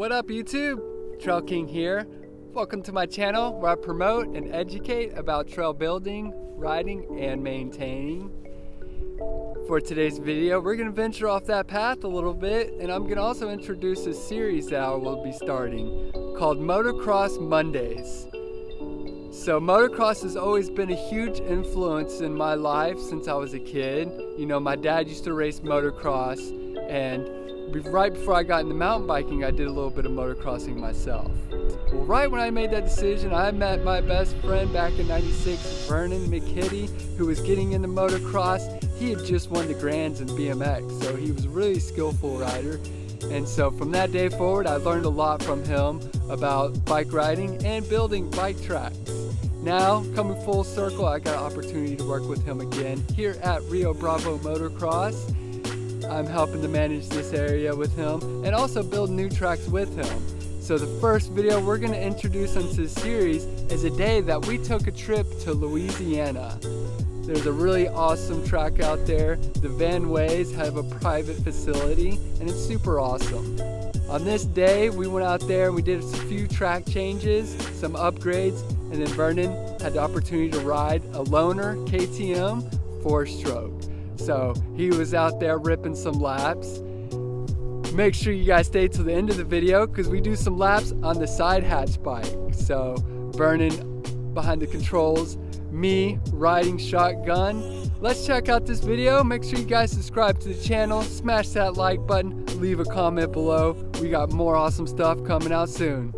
What up YouTube? Trail King here. Welcome to my channel where I promote and educate about trail building, riding, and maintaining. For today's video, we're going to venture off that path a little bit, and I'm going to also introduce a series that I will be starting called Motocross Mondays. So motocross has always been a huge influence in my life since I was a kid. You know, my dad used to race motocross, and right before I got into mountain biking, I did a little bit of motocrossing myself. Well, right when I made that decision, I met my best friend back in '96, Vernon McKiddie, who was getting into motocross. He had just won the Grands in BMX, so he was a really skillful rider. And so from that day forward, I learned a lot from him about bike riding and building bike tracks. Now, coming full circle, I got an opportunity to work with him again here at Rio Bravo Motocross. I'm helping to manage this area with him and also build new tracks with him. So the first video we're going to introduce into this series is a day that we took a trip to Louisiana. There's a really awesome track out there. The Van Ways have a private facility and it's super awesome. On this day, we went out there and we did a few track changes, some upgrades, and then Vernon had the opportunity to ride a loaner KTM 4-stroke. So he was out there ripping some laps. Make sure you guys stay till the end of the video because we do some laps on the side hatch bike. So Vernon behind the controls, me riding shotgun. Let's check out this video. Make sure you guys subscribe to the channel, smash that like button, leave a comment below. We got more awesome stuff coming out soon.